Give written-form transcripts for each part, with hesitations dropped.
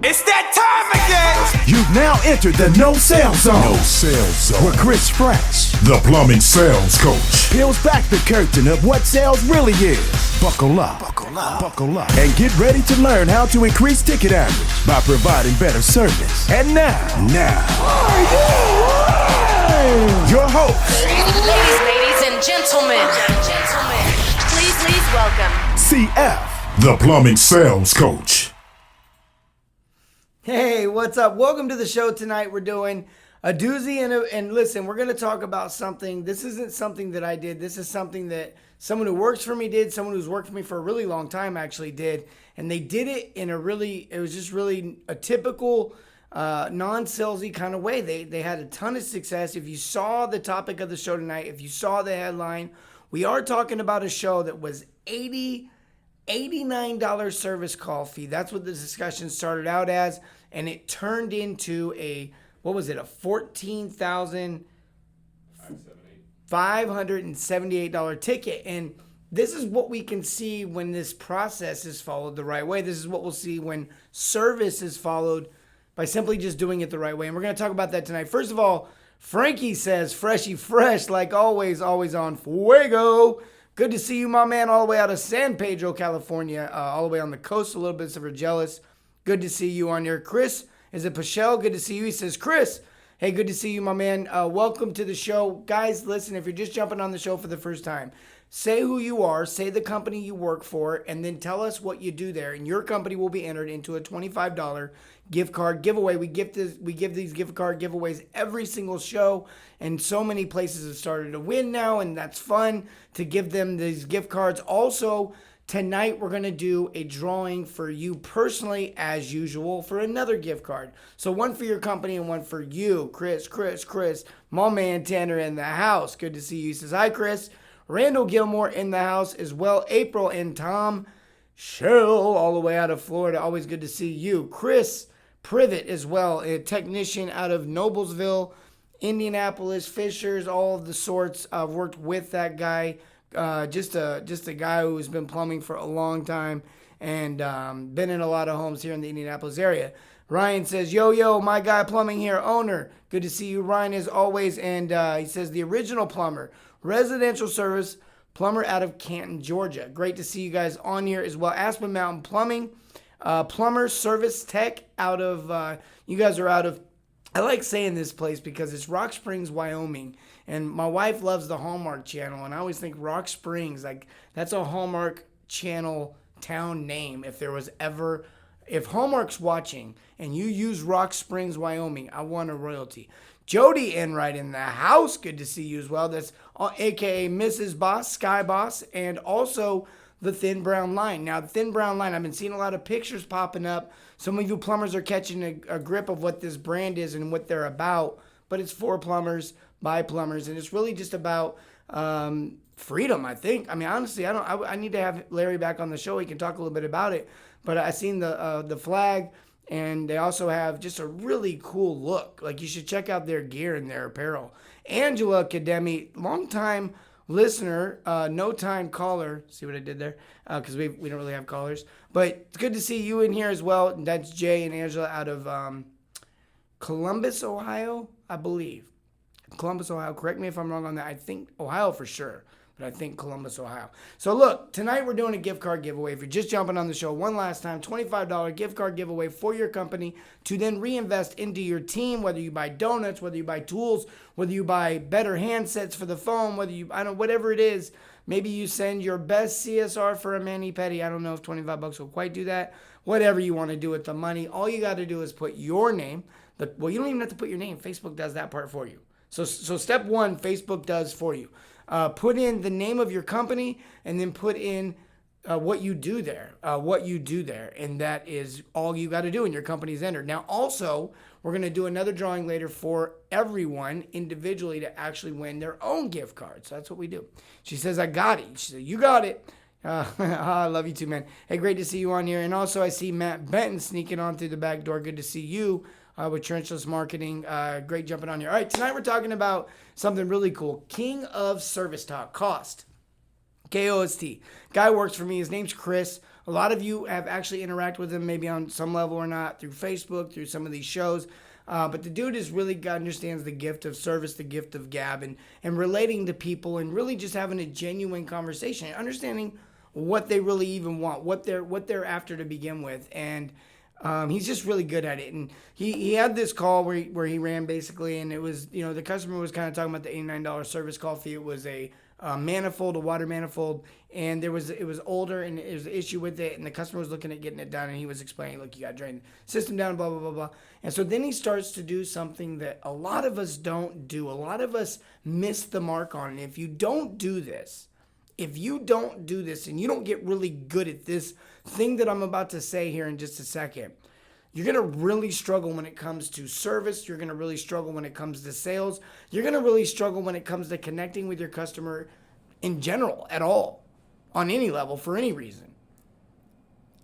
It's that time again! You've now entered the No Sale Zone. No Sale Zone. Where Chris Fresh, the plumbing sales coach, peels back the curtain of what sales really is. Buckle up. Buckle up. Buckle up. And get ready to learn how to increase ticket average by providing better service. And now, your host, Ladies and gentlemen, please welcome CF, the plumbing sales coach. Hey, what's up? Welcome to the show tonight. We're doing a doozy and listen, we're going to talk about something. This isn't something that I did. This is something that someone who works for me did, someone who's worked for me for a really long time actually did. And they did it in it was just really a typical non-salesy kind of way. They had a ton of success. If you saw the topic of the show tonight, if you saw the headline, we are talking about a show that was $89 service call fee. That's what the discussion started out as, and it turned into a $14,578 ticket. And this is what we can see when this process is followed the right way. This is what we'll see when service is followed by simply just doing it the right way. And we're going to talk about that tonight. First of all, Frankie says, Freshy Fresh, like always on fuego. Good to see you, my man, all the way out of San Pedro, California, all the way on the coast, a little bit, so we're jealous. Good to see you on here. Chris, is it Pachel? Good to see you. He says, Chris, hey, good to see you, my man. Welcome to the show. Guys, listen, if you're just jumping on the show for the first time, say who you are, say the company you work for, and then tell us what you do there. And your company will be entered into a $25 gift card giveaway. We give these gift card giveaways every single show, and so many places have started to win now, and that's fun to give them these gift cards. Also, tonight we're going to do a drawing for you personally, as usual, for another gift card. So one for your company and one for you. Chris, my man Tanner in the house. Good to see you. He says, hi, Chris. Randall Gilmore in the house as well. April and Tom Shell all the way out of Florida. Always good to see you. Chris Privet as well, a technician out of Noblesville, Indianapolis, Fishers, all of the sorts. I've worked with that guy. Just a guy who's been plumbing for a long time and been in a lot of homes here in the Indianapolis area. Ryan says, yo, my guy plumbing here, owner. Good to see you, Ryan, as always. And he says, the original plumber, residential service plumber out of Canton, Georgia. Great to see you guys on here as well. Aspen Mountain Plumbing, plumber service tech out of, you guys are out of, I like saying this place because it's Rock Springs, Wyoming. And my wife loves the Hallmark Channel. And I always think Rock Springs, like that's a Hallmark Channel town name. If Hallmark's watching and you use Rock Springs, Wyoming, I want a royalty. Jody Enright in the house. Good to see you as well. That's AKA Mrs. Boss, Sky Boss, and also the Thin Brown Line. Now, the Thin Brown Line, I've been seeing a lot of pictures popping up. Some of you plumbers are catching a grip of what this brand is and what they're about, but it's for plumbers, by plumbers, and it's really just about freedom, I think. I mean, honestly, I need to have Larry back on the show. He can talk a little bit about it, but I seen the flag, and they also have just a really cool look. Like, you should check out their gear and their apparel. Angela Academy, longtime listener, no-time caller. See what I did there? Because we don't really have callers. But it's good to see you in here as well. That's Jay and Angela out of Columbus, Ohio, I believe. Columbus, Ohio. Correct me if I'm wrong on that. I think Ohio for sure, but I think Columbus, Ohio. So look, tonight we're doing a gift card giveaway. If you're just jumping on the show one last time, $25 gift card giveaway for your company to then reinvest into your team, whether you buy donuts, whether you buy tools, whether you buy better handsets for the phone, whatever it is. Maybe you send your best CSR for a mani-pedi. I don't know if $25 will quite do that. Whatever you want to do with the money, all you got to do is put your name. Well, you don't even have to put your name. Facebook does that part for you. So step one, Facebook does for you. Put in the name of your company and then put in what you do there. And that is all you got to do, and your company's entered. Now, also, we're going to do another drawing later for everyone individually to actually win their own gift card. So that's what we do. She says, I got it. She said, you got it. I love you too, man. Hey, great to see you on here. And also, I see Matt Benton sneaking on through the back door. Good to see you. With Trenchless Marketing. Great jumping on here. All right, tonight we're talking about something really cool. King of Service Talk. Cost. KOST. Guy works for me. His name's Chris. A lot of you have actually interacted with him maybe on some level or not through Facebook, through some of these shows. But the dude is really understands the gift of service, the gift of gab, and relating to people and really just having a genuine conversation and understanding what they really even want, what they're after to begin with. And he's just really good at it. And he had this call where he ran basically, and it was, the customer was kind of talking about the $89 service call fee. It was a manifold, a water manifold, and it was older, and there was an issue with it, and the customer was looking at getting it done, and he was explaining, look, you got to drain the system down, blah, blah, blah, blah. And so then he starts to do something that a lot of us don't do. A lot of us miss the mark on it. If you don't do this, and you don't get really good at this thing that I'm about to say here in just a second, you're going to really struggle when it comes to service. You're going to really struggle when it comes to sales. You're going to really struggle when it comes to connecting with your customer in general, at all, on any level, for any reason.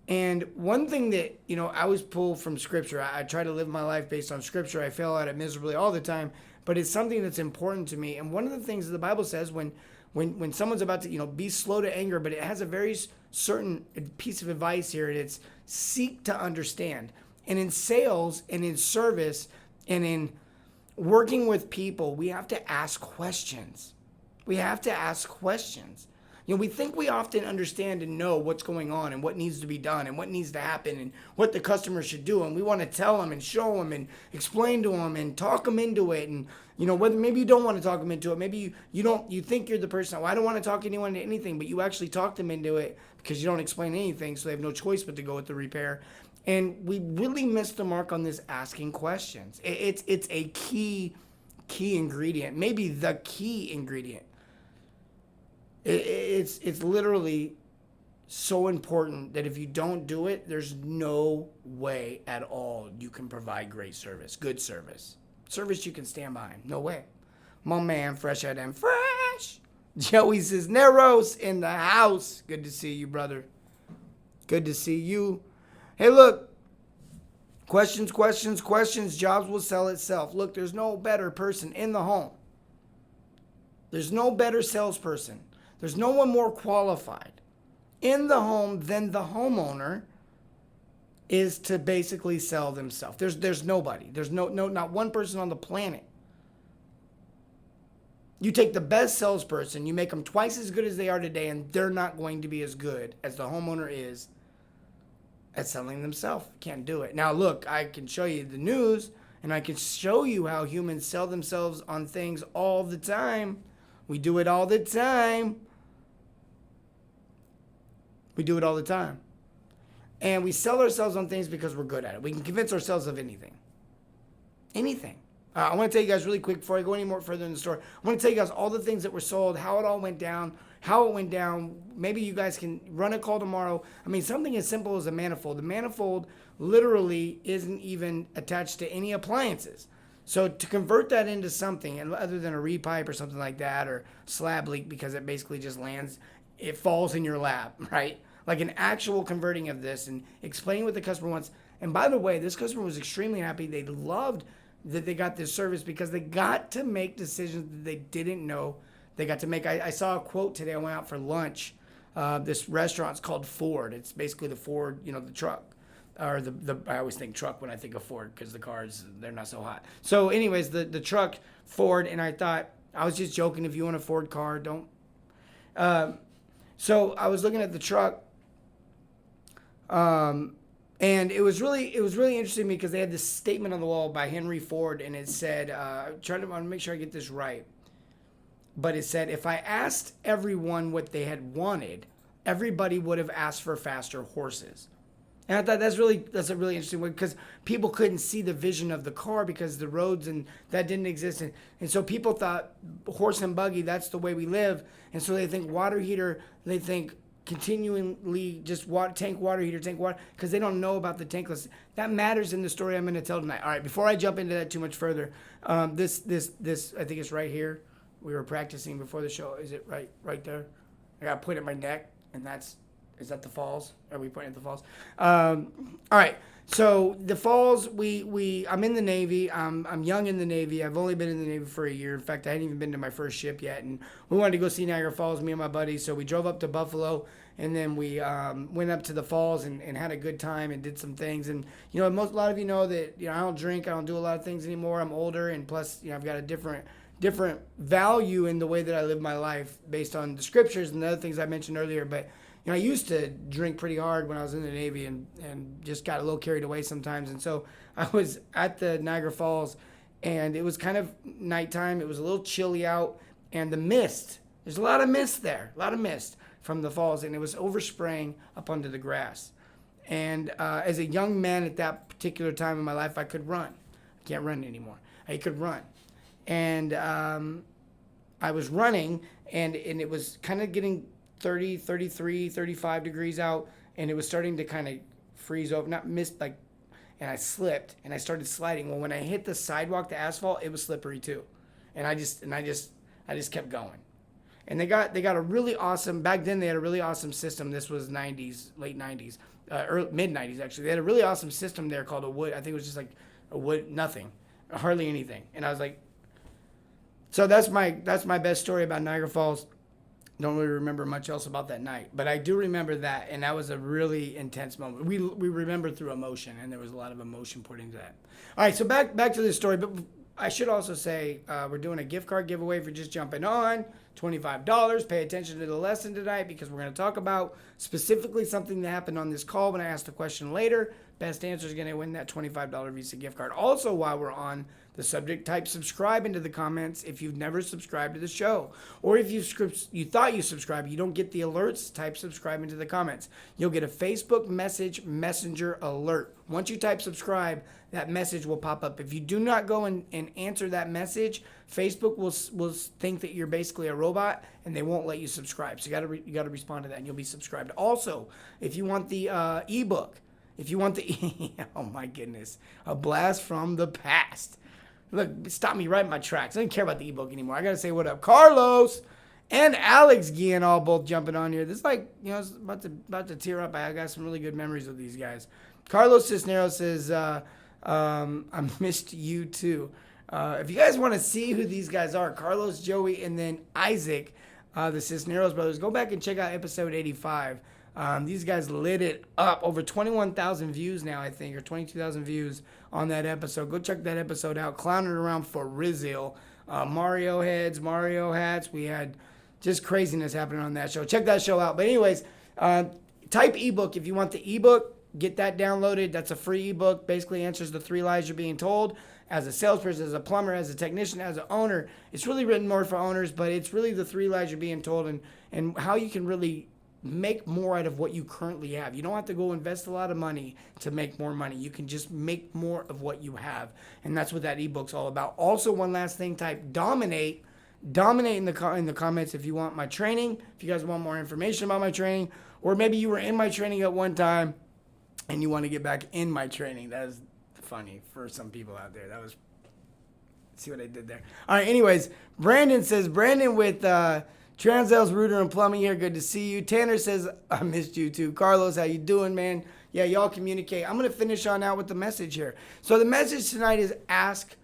And one thing that, I always pull from Scripture. I try to live my life based on Scripture. I fail at it miserably all the time, but it's something that's important to me. And one of the things that the Bible says when someone's about to, be slow to anger, but it has a very certain piece of advice here, and it's seek to understand. And in sales and in service and in working with people, we have to ask questions. We have to ask questions. We think we often understand and know what's going on and what needs to be done and what needs to happen and what the customer should do. And we want to tell them and show them and explain to them and talk them into it. And, whether maybe you don't want to talk them into it. Maybe you think you're the person, I don't want to talk anyone into anything, but you actually talk them into it because you don't explain anything. So they have no choice but to go with the repair. And we really missed the mark on this asking questions. It's a key ingredient, maybe the key ingredient. It's literally so important that if you don't do it, there's no way at all you can provide great service, good service. Service you can stand behind. No way. My man, Fresh Out and Fresh. Joey Cisneros in the house. Good to see you, brother. Good to see you. Hey, look, questions. Jobs will sell itself. Look, there's no better person in the home. There's no better salesperson. There's no one more qualified in the home than the homeowner is to basically sell themselves. There's nobody. There's not one person on the planet. You take the best salesperson, you make them twice as good as they are today, and they're not going to be as good as the homeowner is at selling themselves. Can't do it. Now, look, I can show you the news, and I can show you how humans sell themselves on things all the time. We do it all the time. We do it all the time. And we sell ourselves on things because we're good at it. We can convince ourselves of anything. Anything. I want to tell you guys really quick before I go any more further in the story. I want to tell you guys all the things that were sold, how it all went down, how it went down. Maybe you guys can run a call tomorrow. I mean, something as simple as a manifold. The manifold literally isn't even attached to any appliances. So to convert that into something, and other than a repipe or something like that, or slab leak because it basically just lands, it falls in your lap, right? Like an actual converting of this and explaining what the customer wants. And by the way, this customer was extremely happy. They loved that they got this service because they got to make decisions that they didn't know they got to make. I saw a quote today. I went out for lunch. This restaurant's called Ford. It's basically the Ford, the truck. Or I always think truck when I think of Ford because the cars, they're not so hot. So anyways, the truck, Ford, and I thought, I was just joking, if you want a Ford car, don't. So I was looking at the truck. And it was really interesting to me because they had this statement on the wall by Henry Ford, and it said, I want to make sure I get this right, but it said, if I asked everyone what they had wanted, everybody would have asked for faster horses. And I thought that's a really interesting one because people couldn't see the vision of the car because the roads and that didn't exist. And so people thought horse and buggy, that's the way we live. And so they think water heater, they think continually just tank water heater, because they don't know about the tankless. That matters in the story I'm going to tell tonight. All right, before I jump into that too much further, this I think it's right here. We were practicing before the show. Is it right there? I got to put it in my neck, and is that the falls? Are we pointing at the falls? All right. So the falls, I'm in the Navy. I'm young in the Navy. I've only been in the Navy for a year. In fact, I hadn't even been to my first ship yet. And we wanted to go see Niagara Falls, me and my buddies. So we drove up to Buffalo, And then we went up to the falls and had a good time and did some things. And, you know, a lot of you know that, you know, I don't drink. I don't do a lot of things anymore. I'm older. And plus, you know, I've got a different value in the way that I live my life based on the scriptures and the other things I mentioned earlier. But, you know, I used to drink pretty hard when I was in the Navy and just got a little carried away sometimes. And so I was at the Niagara Falls, and it was kind of nighttime. It was a little chilly out, and the mist, there's a lot of mist there, a lot of mist from the falls, and it was overspraying up onto the grass. And as a young man at that particular time in my life, I could run. I can't run anymore. I could run. And I was running, and it was kind of getting 30, 33, 35 degrees out, and it was starting to kind of freeze over, not mist, like, and I slipped, and I started sliding. Well, when I hit the sidewalk, the asphalt, it was slippery too. And I just kept going. And they got a really awesome, back then they had a really awesome system. This was 90s, late 90s, mid 90s actually. They had a really awesome system there called a wood. I think it was just like a wood, nothing, hardly anything. And I was like, so that's my best story about Niagara Falls. Don't really remember much else about that night, but I do remember that, and that was a really intense moment. We remember through emotion, and there was a lot of emotion put into that. All right, so back to this story, but I should also say we're doing a gift card giveaway for just jumping on, $25. Pay attention to the lesson tonight because we're going to talk about specifically something that happened on this call when I asked the question later. Best answer is going to win that $25 Visa gift card. Also, while we're on the subject, type subscribe into the comments if you've never subscribed to the show. Or if you thought you subscribed, you don't get the alerts, type subscribe into the comments. You'll get a Facebook messenger alert. Once you type subscribe, that message will pop up. If you do not go and answer that message, Facebook will think that you're basically a robot and they won't let you subscribe. So you got to respond to that and you'll be subscribed. Also, if you want the ebook, if you want the oh my goodness, a blast from the past. Look, stop me right in my tracks. I don't care about the ebook anymore. I got to say what up. Carlos and Alex Guillen all both jumping on here. This is like, you know, it's about to tear up. I got some really good memories with these guys. Carlos Cisneros says, I missed you too. If you guys want to see who these guys are, Carlos, Joey, and then Isaac, the Cisneros brothers, go back and check out episode 85. These guys lit it up. Over 21,000 views now, I think, or 22,000 views on that episode. Go check that episode out. Clowning around for Rizil. Mario heads, Mario hats. We had just craziness happening on that show. Check that show out. But anyways, type ebook if you want the ebook. Get that downloaded. That's a free ebook. Basically answers the 3 lies you're being told. As a salesperson, as a plumber, as a technician, as an owner. It's really written more for owners, but it's really the 3 lies you're being told and how you can really make more out of what you currently have. You don't have to go invest a lot of money to make more money. You can just make more of what you have. And that's what that ebook's all about. Also, one last thing, type dominate. Dominate in the comments if you want my training, if you guys want more information about my training, or maybe you were in my training at one time and you want to get back in my training. That is funny for some people out there. That was, see what I did there. All right, anyways, Brandon says, Brandon with Transales, Rooter, and Plumbing here. Good to see you. Tanner says, I missed you too. Carlos, how you doing, man? Yeah, y'all communicate. I'm going to finish on out with the message here. So the message tonight is ask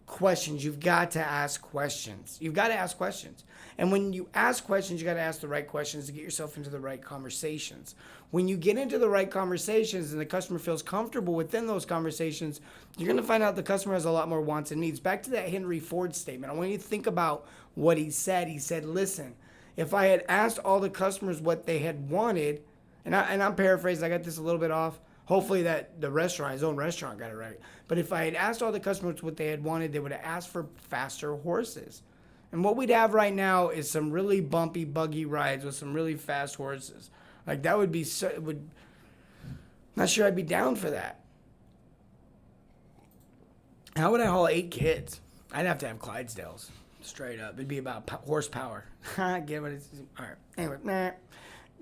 questions. You've got to ask questions. You've got to ask questions. And when you ask questions, you got to ask the right questions to get yourself into the right conversations. When you get into the right conversations and the customer feels comfortable within those conversations, you're going to find out the customer has a lot more wants and needs. Back to that Henry Ford statement. I want you to think about what he said. He said, listen, if I had asked all the customers what they had wanted, and I'm paraphrasing, I got this a little bit off. Hopefully that the restaurant, his own restaurant, got it right. But if I had asked all the customers what they had wanted, they would have asked for faster horses. And what we'd have right now is some really bumpy, buggy rides with some really fast horses. Like that would be, not sure I'd be down for that. How would I haul 8 kids? I'd have to have Clydesdales, straight up. It'd be about horsepower. Get what it's, all right. Anyway, nah.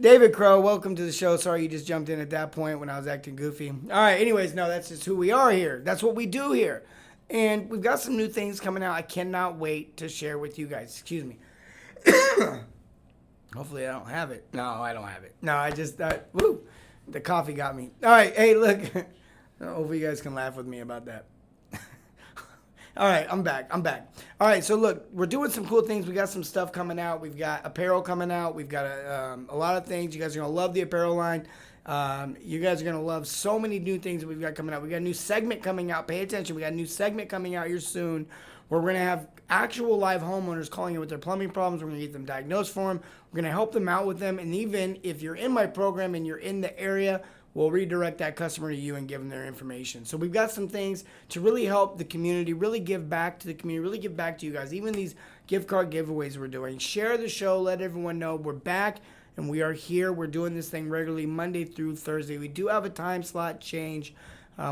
David Crow, welcome to the show. Sorry you just jumped in at that point when I was acting goofy. All right, anyways, no, that's just who we are here. That's what we do here. And we've got some new things coming out. I cannot wait to share with you guys. Excuse me. Hopefully I don't have it. No, I don't have it. No, I just, woo, the coffee got me. All right, hey, look. Hopefully you guys can laugh with me about that. All right, I'm back. All right, so look, we're doing some cool things. We got some stuff coming out. We've got apparel coming out. We've got a lot of things. You guys are going to love the apparel line. You guys are going to love so many new things that we've got coming out. We got a new segment coming out. Pay attention. We got a new segment coming out here soon where we're going to have actual live homeowners calling in with their plumbing problems. We're going to get them diagnosed for them. We're going to help them out with them. And even if you're in my program and you're in the area, we'll redirect that customer to you and give them their information. So we've got some things to really help the community, really give back to the community, really give back to you guys. Even these gift card giveaways we're doing. Share the show. Let everyone know we're back and we are here. We're doing this thing regularly Monday through Thursday. We do have a time slot change.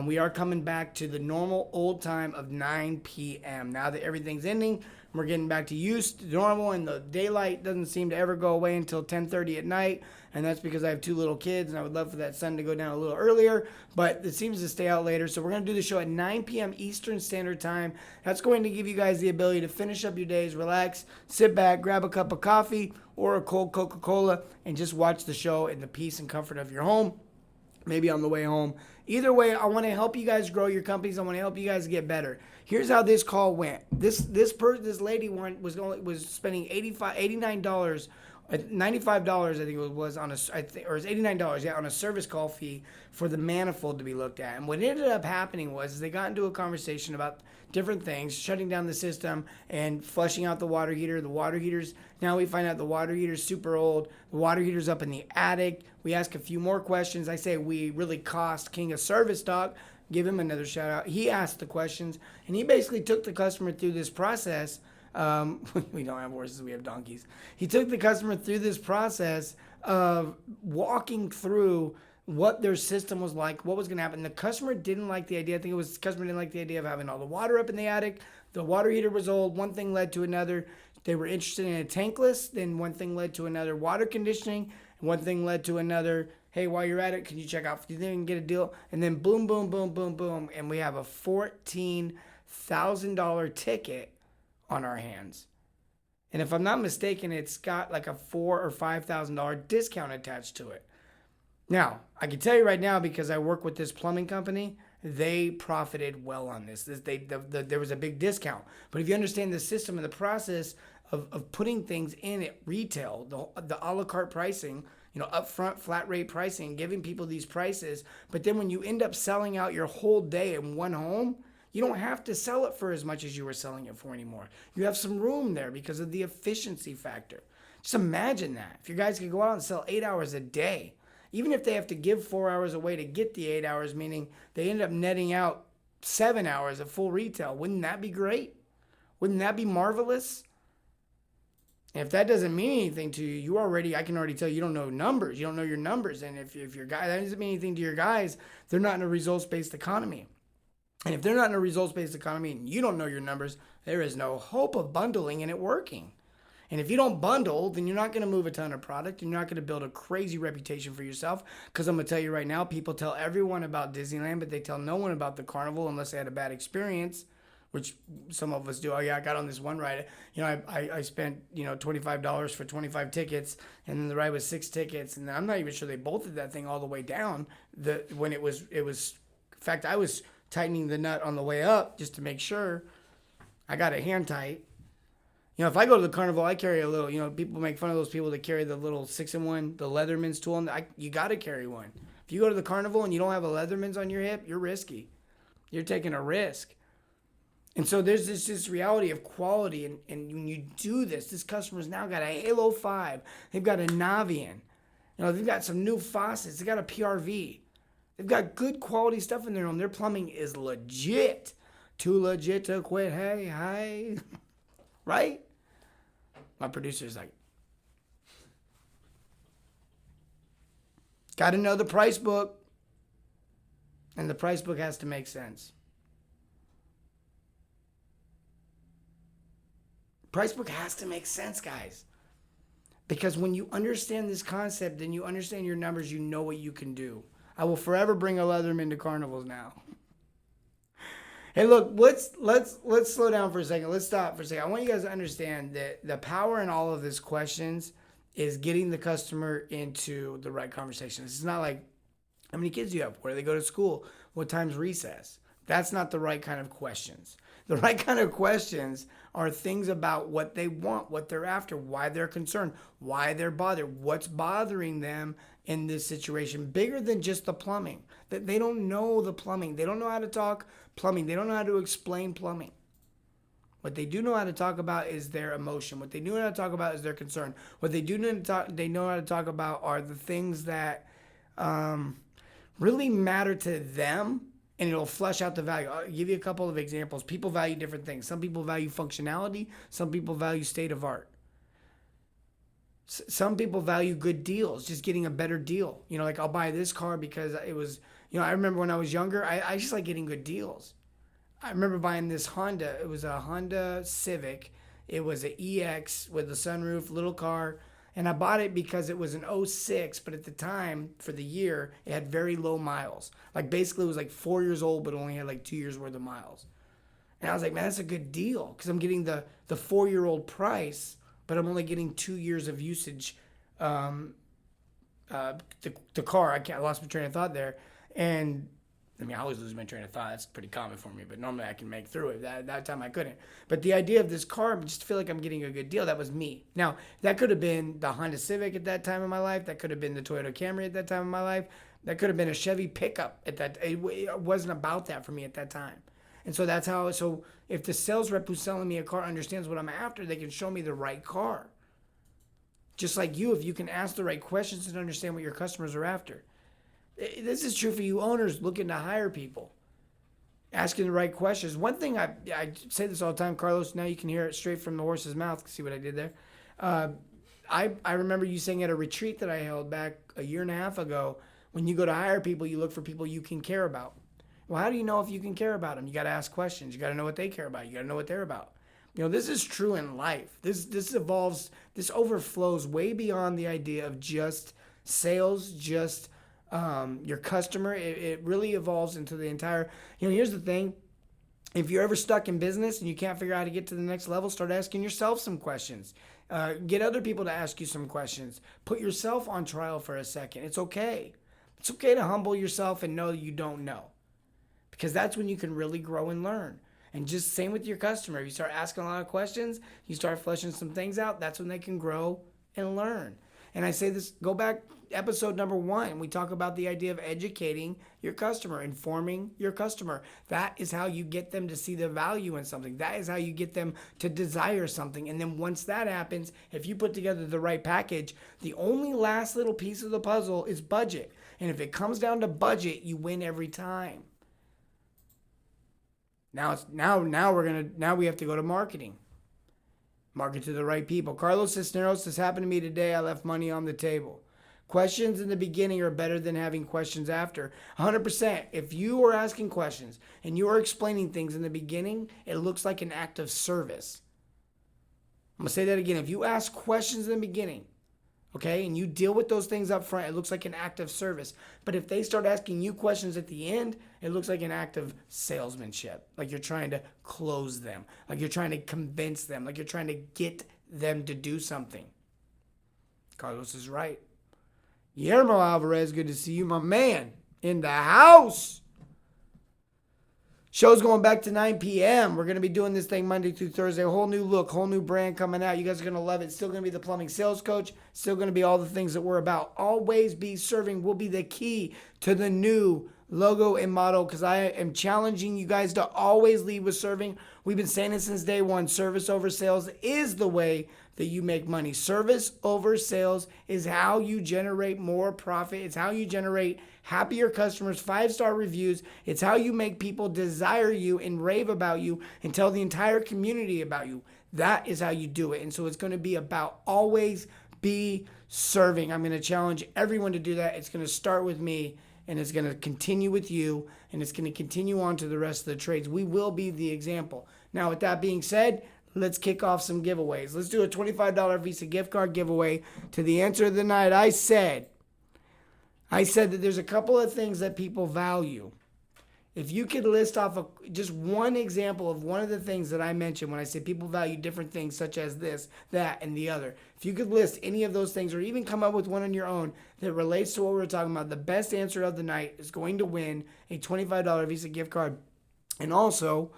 We are coming back to the normal old time of 9 p.m. Now that everything's ending, we're getting back to used to normal, and the daylight doesn't seem to ever go away until 10:30 at night. And that's because I have 2 little kids, and I would love for that sun to go down a little earlier, but it seems to stay out later. So we're going to do the show at 9 p.m. Eastern Standard Time. That's going to give you guys the ability to finish up your days, relax, sit back, grab a cup of coffee or a cold Coca-Cola, and just watch the show in the peace and comfort of your home, maybe on the way home. Either way, I want to help you guys grow your companies. I want to help you guys get better. Here's how this call went. This lady was spending $89. $95, I think it was on or it's $89, on a service call fee for the manifold to be looked at. And what ended up happening was they got into a conversation about different things, shutting down the system and flushing out the water heater. The water heaters, now we find out the water heater's super old. The water heater's up in the attic. We ask a few more questions. I say we really cost King of Service Talk. Give him another shout out. He asked the questions and he basically took the customer through this process. We don't have horses, we have donkeys. He took the customer through this process of walking through what their system was like, what was going to happen. The customer didn't like the idea. I think it was the customer didn't like the idea of having all the water up in the attic. The water heater was old. One thing led to another. They were interested in a tankless. Then one thing led to another, water conditioning. One thing led to another. Hey, while you're at it, can you check out if you didn't get a deal? And then boom, boom, boom, boom, boom. And we have a $14,000 ticket on our hands. And if I'm not mistaken, it's got like a $4,000 or $5,000 discount attached to it. Now, I can tell you right now, because I work with this plumbing company, they profited well on this. There was a big discount. But if you understand the system and the process of putting things in at retail, the a la carte pricing, upfront flat rate pricing, giving people these prices, but then when you end up selling out your whole day in one home, you don't have to sell it for as much as you were selling it for anymore. You have some room there because of the efficiency factor. Just imagine that. If you guys could go out and sell 8 hours a day, even if they have to give 4 hours away to get the 8 hours, meaning they end up netting out 7 hours at full retail, wouldn't that be great? Wouldn't that be marvelous? And if that doesn't mean anything to you, I can already tell you don't know numbers. You don't know your numbers. And if your guy, that doesn't mean anything to your guys, they're not in a results-based economy. And if they're not in a results-based economy and you don't know your numbers, there is no hope of bundling and it working. And if you don't bundle, then you're not going to move a ton of product. You're not going to build a crazy reputation for yourself. Because I'm going to tell you right now, people tell everyone about Disneyland, but they tell no one about the carnival unless they had a bad experience, which some of us do. Oh, yeah, I got on this one ride. I spent, $25 for 25 tickets, and then the ride was 6 tickets. And I'm not even sure they bolted that thing all the way down. When it was, in fact, I was tightening the nut on the way up just to make sure I got it hand tight. If I go to the carnival, I carry a little, people make fun of those people that carry the little 6-in-1, the Leatherman's tool. You got to carry one. If you go to the carnival and you don't have a Leatherman's on your hip, you're risky. You're taking a risk. And so there's this reality of quality. And when you do this customer's now got a Halo 5. They've got a Navian. They've got some new faucets. They've got a PRV. They've got good quality stuff in their home. Their plumbing is legit. Too legit to quit. Hey, hi. Right? My producer's like, got to know the price book. And the price book has to make sense. Price book has to make sense, guys. Because when you understand this concept and you understand your numbers, you know what you can do. I will forever bring a Leatherman to carnivals now. Hey, look, let's slow down for a second. Let's stop for a second. I want you guys to understand that the power in all of these questions is getting the customer into the right conversation. It's not like, how many kids do you have? Where do they go to school? What time's recess? That's not the right kind of questions. The right kind of questions are things about what they want, what they're after, why they're concerned, why they're bothered, what's bothering them in this situation, bigger than just the plumbing. That they don't know the plumbing. They don't know how to talk plumbing. They don't know how to explain plumbing. What they do know how to talk about is their emotion. What they do know how to talk about is their concern. What they do know how to talk about are the things that really matter to them, and it'll flesh out the value. I'll give you a couple of examples. People value different things. Some people value functionality. Some people value state of art. Some people value good deals, just getting a better deal. You know, like I'll buy this car because it was, I remember when I was younger, I just like getting good deals. I remember buying this Honda. It was a Honda Civic. It was an EX with a sunroof, little car. And I bought it because it was an '06, but at the time, for the year, it had very low miles. Like basically it was like 4 years old, but only had like 2 years worth of miles. And I was like, man, that's a good deal because I'm getting the 4-year-old price, but I'm only getting 2 years of usage. The car, I lost my train of thought there. And I mean, I always lose my train of thought. That's pretty common for me, but normally I can make through it. That time I couldn't. But the idea of this car, I just feel like I'm getting a good deal. That was me. Now, that could have been the Honda Civic at that time in my life. That could have been the Toyota Camry at that time in my life. That could have been a Chevy pickup at that. It wasn't about that for me at that time. And so that's how. So if the sales rep who's selling me a car understands what I'm after, they can show me the right car. Just like you, if you can ask the right questions and understand what your customers are after. This is true for you owners looking to hire people. Asking the right questions. One thing, I say this all the time, Carlos, now you can hear it straight from the horse's mouth. See what I did there? I remember you saying at a retreat that I held back a year and a half ago, when you go to hire people, you look for people you can care about. Well, how do you know if you can care about them? You got to ask questions. You got to know what they care about. You got to know what they're about. This is true in life. This evolves, this overflows way beyond the idea of just sales, just your customer. It really evolves into the entire, here's the thing. If you're ever stuck in business and you can't figure out how to get to the next level, start asking yourself some questions. Get other people to ask you some questions. Put yourself on trial for a second. It's okay. It's okay to humble yourself and know you don't know, because that's when you can really grow and learn. And just same with your customer. If you start asking a lot of questions, you start fleshing some things out, that's when they can grow and learn. And I say this, go back, episode number 1, we talk about the idea of educating your customer, informing your customer. That is how you get them to see the value in something. That is how you get them to desire something. And then once that happens, if you put together the right package, the only last little piece of the puzzle is budget. And if it comes down to budget, you win every time. Now we have to go to marketing. Market to the right people. Carlos Cisneros, this happened to me today. I left money on the table. Questions in the beginning are better than having questions after. 100%. If you are asking questions and you are explaining things in the beginning, it looks like an act of service. I'm going to say that again. If you ask questions in the beginning, okay, and you deal with those things up front, it looks like an act of service. But if they start asking you questions at the end, it looks like an act of salesmanship. Like you're trying to close them. Like you're trying to convince them. Like you're trying to get them to do something. Carlos is right. Guillermo Alvarez, good to see you, my man, in the house. Show's going back to 9 p.m. We're going to be doing this thing Monday through Thursday. A whole new look, whole new brand coming out. You guys are going to love it. Still going to be the plumbing sales coach. Still going to be all the things that we're about. Always be serving will be the key to the new logo and motto, because I am challenging you guys to always lead with serving. We've been saying it since day one. Service over sales is the way that you make money. Service over sales is how you generate more profit. It's how you generate happier customers, 5-star reviews. It's how you make people desire you and rave about you and tell the entire community about you. That is how you do it. And so it's going to be about always be serving. I'm going to challenge everyone to do that. It's going to start with me, and it's going to continue with you, and it's going to continue on to the rest of the trades. We will be the example. Now, with that being said, let's kick off some giveaways. Let's do a $25 Visa gift card giveaway to the answer of the night. I said that there's a couple of things that people value. If you could list off just one example of one of the things that I mentioned when I said people value different things such as this, that, and the other. If you could list any of those things or even come up with one on your own that relates to what we were talking about, the best answer of the night is going to win a $25 Visa gift card And also,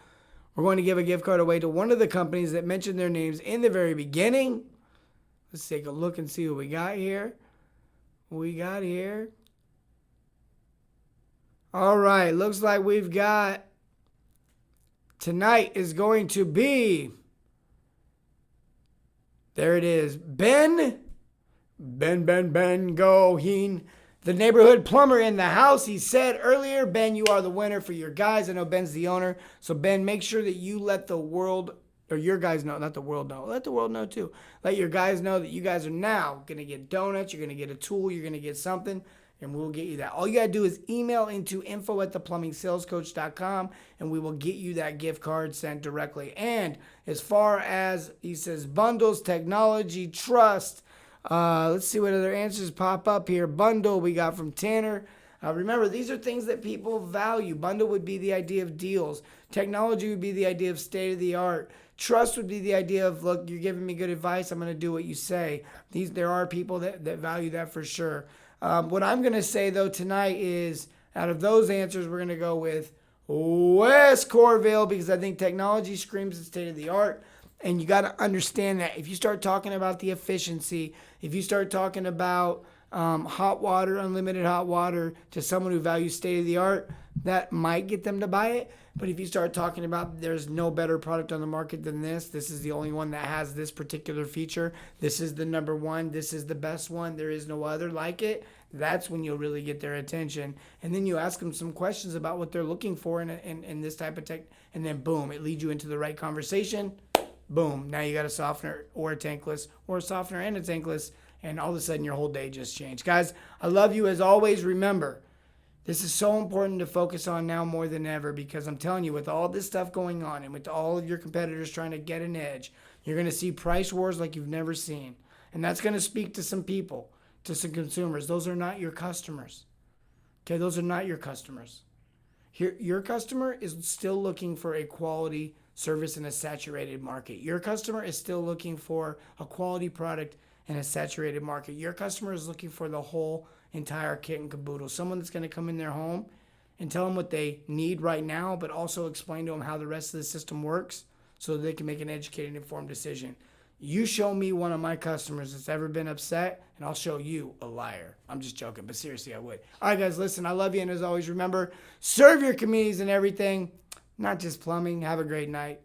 we're going to give a gift card away to one of the companies that mentioned their names in the very beginning. Let's take a look and see what we got here. All right, looks like we've got tonight is going to be, there it is, Ben Goheen, the neighborhood plumber in the house. He said earlier, Ben, you are the winner for your guys. I know Ben's the owner. So, Ben, make sure that you let the world, or your guys know, not the world know. Let the world know too. Let your guys know that you guys are now going to get donuts. You're going to get a tool. You're going to get something. And we'll get you that. All you got to do is email into info@theplumbingsalescoach.com and we will get you that gift card sent directly. And as far as, he says, bundles, technology, trust, let's see what other answers pop up here. Bundle we got from Tanner. Remember, these are things that people value. Bundle would be the idea of deals. Technology would be the idea of state-of-the-art. Trust would be the idea of, look, you're giving me good advice. I'm going to do what you say. There are people that value that for sure. What I'm going to say, though, tonight is, out of those answers, we're going to go with West Corville because I think technology screams the state of the art. And you got to understand that if you start talking about the efficiency, if you start talking about hot water, unlimited hot water to someone who values state of the art, that might get them to buy it. But if you start talking about there's no better product on the market than this is the only one that has this particular feature, this is the number one, this is the best one, there is no other like it, that's when you'll really get their attention. And then you ask them some questions about what they're looking for in this type of tech, and then boom, it leads you into the right conversation. Boom, now you got a softener or a tankless, or a softener and a tankless, and all of a sudden your whole day just changed. Guys, I love you as always. Remember, this is so important to focus on now more than ever because I'm telling you, with all this stuff going on and with all of your competitors trying to get an edge, you're going to see price wars like you've never seen. And that's going to speak to some people, to some consumers. Those are not your customers. Okay, those are not your customers. Your customer is still looking for a quality service in a saturated market. Your customer is still looking for a quality product in a saturated market. Your customer is looking for the whole entire kit and caboodle. Someone that's going to come in their home and tell them what they need right now, but also explain to them how the rest of the system works so that they can make an educated, informed decision. You show me one of my customers that's ever been upset, and I'll show you a liar. I'm just joking, but seriously, I would. All right, guys, listen, I love you, and as always, remember, serve your communities and everything, not just plumbing. Have a great night.